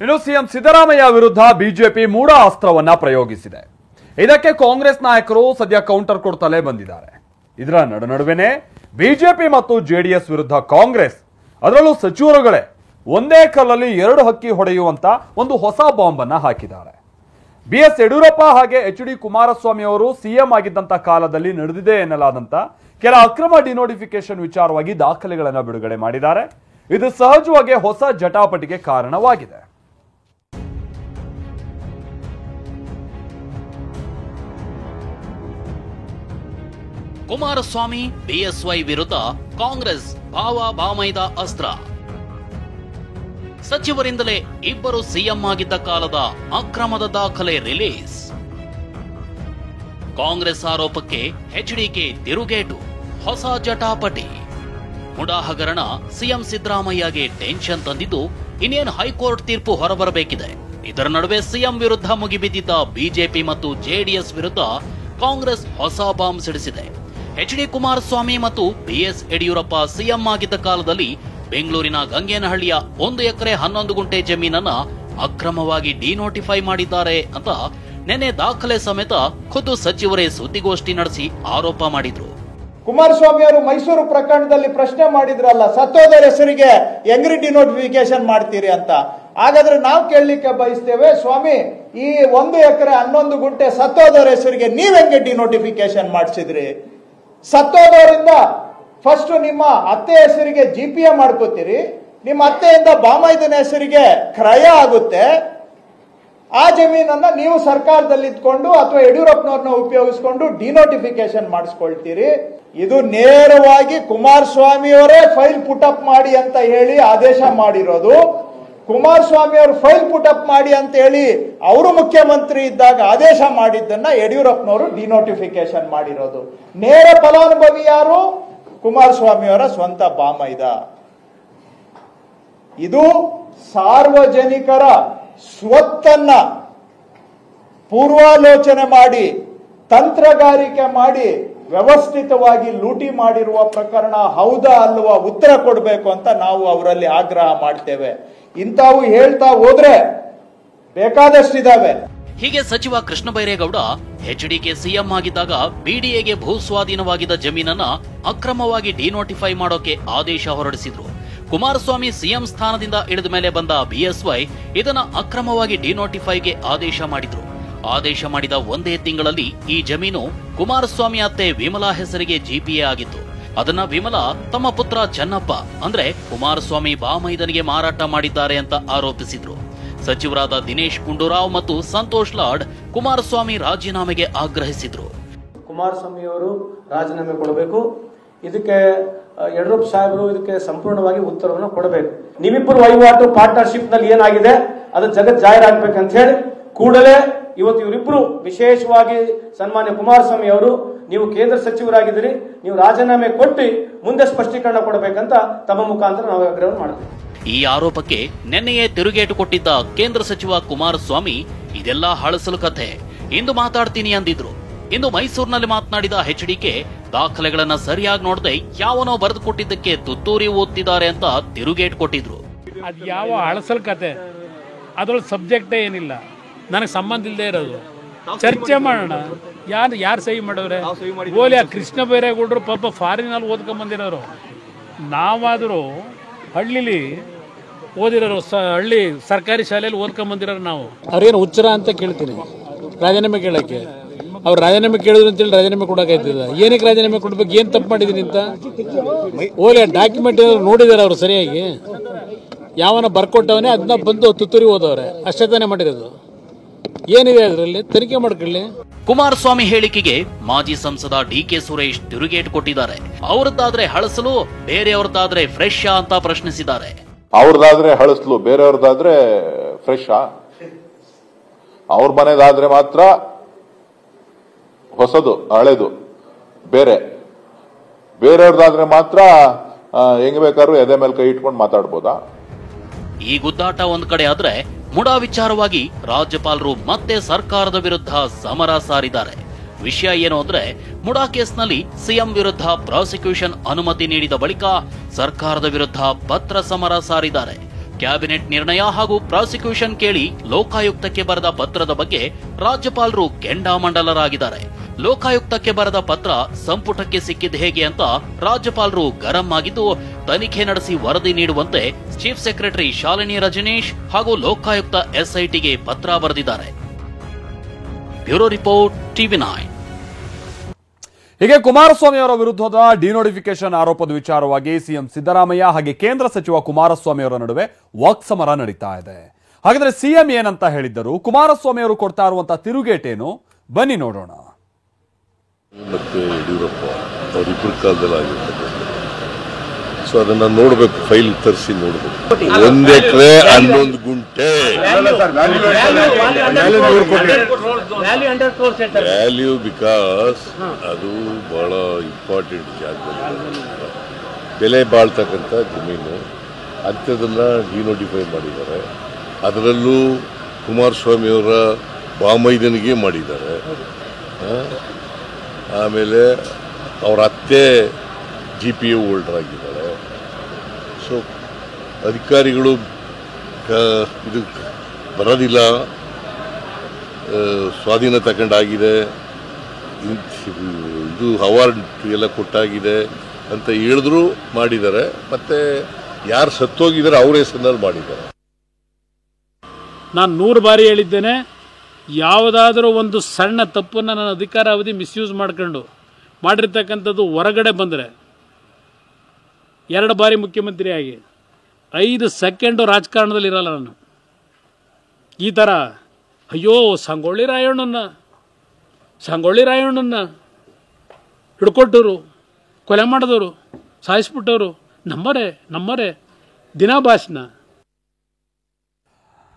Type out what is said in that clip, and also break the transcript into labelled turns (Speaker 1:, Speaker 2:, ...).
Speaker 1: ಇನ್ನು ಸಿಎಂ ಸಿದ್ದರಾಮಯ್ಯ ವಿರುದ್ಧ ಬಿಜೆಪಿ ಮೂಢ ಅಸ್ತ್ರವನ್ನ ಪ್ರಯೋಗಿಸಿದೆ. ಇದಕ್ಕೆ ಕಾಂಗ್ರೆಸ್ ನಾಯಕರು ಸದ್ಯ ಕೌಂಟರ್ ಕೊಡ್ತಲೇ ಬಂದಿದ್ದಾರೆ. ಇದರ ನಡುವೆನೇ ಬಿಜೆಪಿ ಮತ್ತು ಜೆಡಿಎಸ್ ವಿರುದ್ಧ ಕಾಂಗ್ರೆಸ್, ಅದರಲ್ಲೂ ಸಚಿವರುಗಳೇ ಒಂದೇ ಕಲ್ಲಲ್ಲಿ ಎರಡು ಹಕ್ಕಿ ಹೊಡೆಯುವಂತ ಒಂದು ಹೊಸ ಬಾಂಬ್ ಅನ್ನ ಹಾಕಿದ್ದಾರೆ. ಬಿಎಸ್ ಯಡಿಯೂರಪ್ಪ ಹಾಗೆ ಎಚ್.ಡಿ. ಕುಮಾರಸ್ವಾಮಿ ಅವರು ಸಿಎಂ ಆಗಿದ್ದಂತ ಕಾಲದಲ್ಲಿ ನಡೆದಿದೆ ಎನ್ನಲಾದಂತ ಕೆಲ ಅಕ್ರಮ ಡಿನೋಟಿಫಿಕೇಶನ್ ವಿಚಾರವಾಗಿ ದಾಖಲೆಗಳನ್ನು ಬಿಡುಗಡೆ ಮಾಡಿದ್ದಾರೆ. ಇದು ಸಹಜವಾಗಿ ಹೊಸ ಜಟಾಪಟಿಗೆ ಕಾರಣವಾಗಿದೆ.
Speaker 2: ಕುಮಾರಸ್ವಾಮಿ ಬಿಎಸ್ವೈ ವಿರುದ್ಧ ಕಾಂಗ್ರೆಸ್ ಭಾಮೈದ ಅಸ್ತ್ರ. ಸಚಿವರಿಂದಲೇ ಇಬ್ಬರು ಸಿಎಂ ಆಗಿದ್ದ ಕಾಲದ ಅಕ್ರಮದ ದಾಖಲೆ ರಿಲೀಸ್. ಕಾಂಗ್ರೆಸ್ ಆರೋಪಕ್ಕೆ ಎಚ್ಡಿಕೆ ತಿರುಗೇಟು, ಹೊಸ ಜಟಾಪಟಿ. ಮುಡಾ ಹಗರಣ ಸಿಎಂ ಸಿದ್ದರಾಮಯ್ಯಗೆ ಟೆನ್ಷನ್ ತಂದಿದ್ದು ಇನ್ನೇನು ಹೈಕೋರ್ಟ್ ತೀರ್ಪು ಹೊರಬರಬೇಕಿದೆ. ಇದರ ನಡುವೆ ಸಿಎಂ ವಿರುದ್ಧ ಮುಗಿಬಿದ್ದಿದ್ದ ಬಿಜೆಪಿ ಮತ್ತು ಜೆಡಿಎಸ್ ವಿರುದ್ಧ ಕಾಂಗ್ರೆಸ್ ಹೊಸ ಬಾಂಬ್ ಸಿಡಿಸಿದೆ. ಎಚ್.ಡಿ. ಕುಮಾರಸ್ವಾಮಿ ಮತ್ತು ಬಿಎಸ್ ಯಡಿಯೂರಪ್ಪ ಸಿಎಂ ಆಗಿದ್ದ ಕಾಲದಲ್ಲಿ ಬೆಂಗಳೂರಿನ ಗಂಗೇನಹಳ್ಳಿಯ 1 ಎಕರೆ 11 ಗುಂಟೆ ಜಮೀನನ್ನ ಅಕ್ರಮವಾಗಿ ಡಿನೋಟಿಫೈ ಮಾಡಿದ್ದಾರೆ ಅಂತ ನೆನ್ನೆ ದಾಖಲೆ ಸಮೇತ ಖುದ್ದು ಸಚಿವರೇ ಸುದ್ದಿಗೋಷ್ಠಿ ನಡೆಸಿ ಆರೋಪ ಮಾಡಿದ್ರು.
Speaker 3: ಕುಮಾರಸ್ವಾಮಿ ಅವರು ಮೈಸೂರು ಪ್ರಕರಣದಲ್ಲಿ ಪ್ರಶ್ನೆ ಮಾಡಿದ್ರಲ್ಲ, ಸತ್ತೋದರ ಹೆಸರಿಗೆ ಹೆಂಗ್ರಿ ಡಿನೋಟಿಫಿಕೇಶನ್ ಮಾಡ್ತೀರಿ ಅಂತ. ಹಾಗಾದ್ರೆ ನಾವು ಕೇಳಲಿಕ್ಕೆ ಬಯಸ್ತೇವೆ, ಸ್ವಾಮಿ ಈ 1 ಎಕರೆ 11 ಗುಂಟೆ ಸತ್ತೋದರ ಹೆಸರಿಗೆ ನೀವ್ ಹೆಂಗೆ ಡಿನೋಟಿಫಿಕೇಶನ್ ಮಾಡಿಸಿದ್ರಿ? ಸತ್ತೋದವರಿಂದ ಫಸ್ಟ್ ನಿಮ್ಮ ಅತ್ತೆ ಹೆಸರಿಗೆ ಜಿಪಿಎ ಮಾಡ್ಕೋತೀರಿ, ನಿಮ್ಮ ಅತ್ತೆಯಿಂದ ಬಾಮೈದನ ಹೆಸರಿಗೆ ಕ್ರಯ ಆಗುತ್ತೆ. ಆ ಜಮೀನನ್ನ ನೀವು ಸರ್ಕಾರದಲ್ಲಿ ಇದ್ಕೊಂಡು ಅಥವಾ ಯಡಿಯೂರಪ್ಪನವ್ರನ್ನ ಉಪಯೋಗಿಸ್ಕೊಂಡು ಡಿನೋಟಿಫಿಕೇಶನ್ ಮಾಡಿಸ್ಕೊಳ್ತೀರಿ. ಇದು ನೇರವಾಗಿ ಕುಮಾರಸ್ವಾಮಿ ಅವರೇ ಫೈಲ್ ಪುಟಪ್ ಮಾಡಿ ಅಂತ ಹೇಳಿ ಆದೇಶ ಮಾಡಿರೋದು. ಕುಮಾರಸ್ವಾಮಿ ಅವರು ಫೈಲ್ ಪುಟಪ್ ಮಾಡಿ ಅಂತ ಹೇಳಿ ಅವರು ಮುಖ್ಯಮಂತ್ರಿ ಇದ್ದಾಗ ಆದೇಶ ಮಾಡಿದ್ದನ್ನ ಯಡಿಯೂರಪ್ಪನವರು ಡಿನೋಟಿಫಿಕೇಶನ್ ಮಾಡಿರೋದು. ನೇರ ಫಲಾನುಭವಿ ಯಾರು? ಕುಮಾರಸ್ವಾಮಿ ಅವರ ಸ್ವಂತ ಬಾಮೈದ. ಇದು ಸಾರ್ವಜನಿಕರ ಸ್ವತ್ತನ್ನ ಪೂರ್ವಾಲೋಚನೆ ಮಾಡಿ ತಂತ್ರಗಾರಿಕೆ ಮಾಡಿ ವ್ಯವಸ್ಥಿತವಾಗಿ ಲೂಟಿ ಮಾಡಿರುವ ಪ್ರಕರಣ. ಹೌದಾ ಅಲ್ವಾ ಉತ್ತರ ಕೊಡಬೇಕು ಅಂತ ನಾವು ಅವರಲ್ಲಿ ಆಗ್ರಹ ಮಾಡ್ತೇವೆ. ಇಂಥವು ಹೇಳ್ತಾ ಹೋದ್ರೆ ಬೇಕಾದಷ್ಟಿದಾವೆ.
Speaker 2: ಹೀಗೆ ಸಚಿವ ಕೃಷ್ಣ ಬೈರೇಗೌಡ ಎಚ್ಡಿಕೆ ಸಿಎಂ ಆಗಿದ್ದಾಗ ಬಿಡಿಎಗೆ ಭೂ ಸ್ವಾಧೀನವಾಗಿದ್ದ ಜಮೀನನ್ನ ಅಕ್ರಮವಾಗಿ ಡಿನೋಟಿಫೈ ಮಾಡೋಕೆ ಆದೇಶ ಹೊರಡಿಸಿದ್ರು. ಕುಮಾರಸ್ವಾಮಿ ಸಿಎಂ ಸ್ಥಾನದಿಂದ ಇಳಿದ ಮೇಲೆ ಬಂದ ಬಿಎಸ್ವೈ ಇದನ್ನ ಅಕ್ರಮವಾಗಿ ಡಿನೋಟಿಫೈಗೆ ಆದೇಶ ಮಾಡಿದ್ರು. ಆದೇಶ ಮಾಡಿದ ಒಂದೇ ತಿಂಗಳಲ್ಲಿ ಈ ಜಮೀನು ಕುಮಾರಸ್ವಾಮಿ ಅತ್ತೆ ವಿಮಲಾ ಹೆಸರಿಗೆ ಜಿಪಿಎ ಆಗಿತ್ತು. ಅದನ್ನ ವಿಮಲಾ ತಮ್ಮ ಪುತ್ರ ಚನ್ನಪ್ಪ ಅಂದ್ರೆ ಕುಮಾರಸ್ವಾಮಿ ಬಾಮೈದನಿಗೆ ಮಾರಾಟ ಮಾಡಿದ್ದಾರೆ ಅಂತ ಆರೋಪಿಸಿದ್ರು. ಸಚಿವರಾದ ದಿನೇಶ್ ಗುಂಡೂರಾವ್ ಮತ್ತು ಸಂತೋಷ್ ಲಾಡ್ ಕುಮಾರಸ್ವಾಮಿ ರಾಜೀನಾಮೆಗೆ ಆಗ್ರಹಿಸಿದ್ರು.
Speaker 4: ಕುಮಾರಸ್ವಾಮಿ ಅವರು ರಾಜೀನಾಮೆ ಕೊಡಬೇಕು. ಇದಕ್ಕೆ ಯಡಿಯೂರಪ್ಪ ಸಾಹೇಬರು ಇದಕ್ಕೆ ಸಂಪೂರ್ಣವಾಗಿ ಉತ್ತರವನ್ನು ಕೊಡಬೇಕು. ನೀವಿಬ್ಬರು ವಹಿವಾಟು ಪಾರ್ಟ್ನರ್ಶಿಪ್ ನಲ್ಲಿ ಏನಾಗಿದೆ ಅದು ಜಗತ್ ಜಾಹೀರಾಗಬೇಕಂತ ಹೇಳಿ ಕೂಡಲೇ ಇವತ್ತು ಇವರಿಬ್ಬರು, ವಿಶೇಷವಾಗಿ ಸನ್ಮಾನ್ಯ ಕುಮಾರಸ್ವಾಮಿ ಅವರು, ನೀವು ಕೇಂದ್ರ ಸಚಿವರಾಗಿದ್ದೀರಿ, ನೀವು ರಾಜೀನಾಮೆ ಕೊಟ್ಟು ಮುಂದೆ ಸ್ಪಷ್ಟೀಕರಣ ಕೊಡಬೇಕಂತ ತಮ್ಮ ಮುಖಾಂತರ ನಾವು ಆಗ್ರಹ ಮಾಡ್ತೀವಿ.
Speaker 2: ಈ ಆರೋಪಕ್ಕೆ ನಿನ್ನೆಯೇ ತಿರುಗೇಟು ಕೊಟ್ಟಿದ್ದ ಕೇಂದ್ರ ಸಚಿವ ಕುಮಾರಸ್ವಾಮಿ ಇದೆಲ್ಲ ಹಳಸಲು ಕಥೆ, ಇಂದು ಮಾತಾಡ್ತೀನಿ ಅಂದಿದ್ರು. ಇಂದು ಮೈಸೂರಿನಲ್ಲಿ ಮಾತನಾಡಿದ ಎಚ್ಡಿಕೆ ದಾಖಲೆಗಳನ್ನ ಸರಿಯಾಗಿ ನೋಡದೆ ಯಾವನೋ ಬರೆದು ಕೊಟ್ಟಿದ್ದಕ್ಕೆ ತುತ್ತೂರಿ ಓದ್ತಿದ್ದಾರೆ ಅಂತ ತಿರುಗೇಟು ಕೊಟ್ಟಿದ್ರು.
Speaker 5: ಅದು ಯಾವ ಹಳಸಲ್ ಕತೆ, ಅದ್ರೊಳಗೆ ಸಬ್ಜೆಕ್ಟೇ ಏನಿಲ್ಲ, ನನಗೆ ಸಂಬಂಧ ಇಲ್ಲದೆ ಇರೋದು. ಚರ್ಚೆ ಮಾಡೋಣ. ಯಾರು ಸಹಿ ಮಾಡೋರೆ? ಓಲಿ ಆ ಕೃಷ್ಣ ಬೈರೇಗೌಡರು ಪಾಪ ಫಾರಿನಲ್ಲಿ ಓದ್ಕೊಂಡ್ ಬಂದಿರೋರು. ನಾವಾದರೂ ಹಳ್ಳಿಲಿ ಓದಿರೋರು, ಹಳ್ಳಿ ಸರ್ಕಾರಿ ಶಾಲೆಯಲ್ಲಿ ಓದ್ಕೊಂಡ್ ಬಂದಿರೋರು ನಾವು. ಅವ್ರೇನು ಹುಚ್ಚರ ಅಂತ ಕೇಳ್ತೀನಿ ರಾಜೀನಾಮೆ ಕೇಳಕ್ಕೆ. ಅವ್ರು ರಾಜೀನಾಮೆ ಕೇಳಿದ್ರು ಅಂತೇಳಿ ರಾಜೀನಾಮೆ ಕೊಡೋಕಾಯ್ತದ? ಏನಕ್ಕೆ ರಾಜೀನಾಮೆ ಕೊಡ್ಬೇಕು? ಏನು ತಪ್ಪು ಮಾಡಿದೀನಿ ಅಂತ ಓಲಿ ಡಾಕ್ಯುಮೆಂಟ್ ನೋಡಿದಾರೆ ಅವರು ಸರಿಯಾಗಿ? ಯಾವನ ಬರ್ಕೊಟ್ಟವನೇ ಅದನ್ನ ಬಂದು ತುತ್ತೂರಿ ಓದವ್ರೆ, ಅಷ್ಟೇ ತಾನೇ ಮಾಡಿರೋದು. ಏನಿದೆ ಅದರಲ್ಲಿ? ತನಿಖೆ ಮಾಡ್ಕೊಳ್ಳಿ.
Speaker 2: ಕುಮಾರಸ್ವಾಮಿ ಹೇಳಿಕೆಗೆ ಮಾಜಿ ಸಂಸದ ಡಿಕೆ ಸುರೇಶ್ ತಿರುಗೇಟು ಕೊಟ್ಟಿದ್ದಾರೆ. ಅವರದ್ದಾದ್ರೆ ಹಳಸಲು, ಬೇರೆಯವ್ರದ್ದಾದ್ರೆ ಫ್ರೆಶ್ ಅಂತ ಪ್ರಶ್ನಿಸಿದ್ದಾರೆ.
Speaker 6: ಅವ್ರದ್ದಾದ್ರೆ ಹಳಸಲು, ಬೇರೆಯವ್ರದ್ದಾದ್ರೆ ಫ್ರೆಶ್? ಅವ್ರ ಮನೆದಾದ್ರೆ ಮಾತ್ರ ಹೊಸದು, ಹಳೆದು ಬೇರೆ. ಬೇರೆಯವ್ರದ್ದಾದ್ರೆ ಮಾತ್ರ ಹೆಂಗ್ ಬೇಕಾದ್ರೂ ಎದೆ ಮೇಲೆ ಕೈ ಇಟ್ಕೊಂಡು ಮಾತಾಡ್ಬೋದಾ?
Speaker 2: ಈ ಗುದ್ದಾಟ ಒಂದ್ ಕಡೆ ಆದ್ರೆ ಮುಡಾ ವಿಚಾರವಾಗಿ ರಾಜ್ಯಪಾಲರು ಮತ್ತೆ ಸರ್ಕಾರದ ವಿರುದ್ಧ ಸಮರ ಸಾರಿದ್ದಾರೆ. ವಿಷಯ ಏನು ಅಂದ್ರೆ, ಮುಡಾ ಕೇಸ್ನಲ್ಲಿ ಸಿಎಂ ವಿರುದ್ಧ ಪ್ರಾಸಿಕ್ಯೂಷನ್ ಅನುಮತಿ ನೀಡಿದ ಬಳಿಕ ಸರ್ಕಾರದ ವಿರುದ್ಧ ಪತ್ರ ಸಮರ ಸಾರಿದ್ದಾರೆ. ಕ್ಯಾಬಿನೆಟ್ ನಿರ್ಣಯ ಹಾಗೂ ಪ್ರಾಸಿಕ್ಯೂಷನ್ ಕೇಳಿ ಲೋಕಾಯುಕ್ತಕ್ಕೆ ಬರೆದ ಪತ್ರದ ಬಗ್ಗೆ ರಾಜ್ಯಪಾಲರು ಕೆಂಡಾಮಂಡಲರಾಗಿದ್ದಾರೆ. ಲೋಕಾಯುಕ್ತಕ್ಕೆ ಬರೆದ ಪತ್ರ ಸಂಪುಟಕ್ಕೆ ಸಿಕ್ಕಿದ್ದು ಹೇಗೆ ಅಂತ ರಾಜ್ಯಪಾಲರು ಗರಂ ಆಗಿದ್ದು, ತನಿಖೆ ನಡೆಸಿ ವರದಿ ನೀಡುವಂತೆ ಚೀಫ್ ಸೆಕ್ರೆಟರಿ ಶಾಲಿನಿ ರಜನೀಶ್ ಹಾಗೂ ಲೋಕಾಯುಕ್ತ ಎಸ್ಐಟಿಗೆ ಪತ್ರ ಬರೆದಿದ್ದಾರೆ. Bureau report, TV9.
Speaker 1: ಹೀಗೆ ಕುಮಾರಸ್ವಾಮಿ ಅವರ ವಿರುದ್ಧದ ಡಿನೋಟಿಫಿಕೇಶನ್ ಆರೋಪದ ವಿಚಾರವಾಗಿ ಸಿಎಂ ಸಿದ್ದರಾಮಯ್ಯ ಹಾಗೆ ಕೇಂದ್ರ ಸಚಿವ ಕುಮಾರಸ್ವಾಮಿ ಅವರ ನಡುವೆ ವಾಕ್ಸಮರ ನಡೀತಾ ಇದೆ. ಹಾಗಾದ್ರೆ ಸಿಎಂ ಏನಂತ ಹೇಳಿದ್ದರು, ಕುಮಾರಸ್ವಾಮಿ ಅವರು ಕೊಡ್ತಾ ಇರುವಂತಹ ತಿರುಗೇಟೇನು, ಬನ್ನಿ ನೋಡೋಣ.
Speaker 7: ಮತ್ತೆ ಯಡಿಯೂರಪ್ಪ ಅವರಿಬ್ಬರ ಕಾಲದಲ್ಲಿ ಆಗಿರ್ತದೆ. ಸೊ ಅದನ್ನ ನೋಡ್ಬೇಕು, ಫೈಲ್ ತರಿಸಿ ನೋಡ್ಬೇಕು. 1 ಎಕರೆ 11 ಗುಂಟೆ ವ್ಯಾಲ್ಯೂ, ಬಿಕಾಸ್ ಅದು ಬಹಳ ಇಂಪಾರ್ಟೆಂಟ್ ಜಾಗದಲ್ಲಿ ಬೆಲೆ ಬಾಳ್ತಕ್ಕಂಥ ಜಮೀನು. ಅಂಥದನ್ನ ಡಿನೋಟಿಫೈ ಮಾಡಿದ್ದಾರೆ. ಅದರಲ್ಲೂ ಕುಮಾರಸ್ವಾಮಿ ಅವರ ಬಾಮೈದನಿಗೆ ಮಾಡಿದ್ದಾರೆ. ಆಮೇಲೆ ಅವರ ಅತ್ತೆ GPA ಹೋಲ್ಡರ್ ಆಗಿದ್ದಾರೆ. ಸೊ ಅಧಿಕಾರಿಗಳು ಇದು ಬರೋದಿಲ್ಲ, ಸ್ವಾಧೀನ ತಗೊಂಡಾಗಿದೆ, ಇದು ಅವಾರ್ಡ್ ಎಲ್ಲ ಕೊಟ್ಟಾಗಿದೆ ಅಂತ ಹೇಳಿದ್ರು ಮಾಡಿದ್ದಾರೆ. ಮತ್ತೆ ಯಾರು ಸತ್ತೋಗಿದ್ದಾರೆ ಅವ್ರ ಹೆಸರಿನಲ್ಲಿ ಮಾಡಿದ್ದಾರೆ.
Speaker 5: ನಾನು 100 ಬಾರಿ ಹೇಳಿದ್ದೇನೆ, ಯಾವುದಾದ್ರೂ ಒಂದು ಸಣ್ಣ ತಪ್ಪನ್ನು ನನ್ನ ಅಧಿಕಾರ ಅವಧಿ ಮಿಸ್ಯೂಸ್ ಮಾಡ್ಕೊಂಡು ಮಾಡಿರ್ತಕ್ಕಂಥದ್ದು ಹೊರಗಡೆ ಬಂದರೆ, 2 ಬಾರಿ ಮುಖ್ಯಮಂತ್ರಿಯಾಗಿ 5 ಸೆಕೆಂಡು ರಾಜಕಾರಣದಲ್ಲಿ ಇರಲ್ಲ ನಾನು. ಈ ಥರ ಅಯ್ಯೋ ಸಂಗೊಳ್ಳಿ ರಾಯಣ್ಣನ ಹಿಡ್ಕೊಟ್ಟವರು, ಕೊಲೆ ಮಾಡಿದವರು, ಸಾಯಿಸ್ಬಿಟ್ಟವರು ನಮ್ಮರೇ ದಿನ ಭಾಷಣ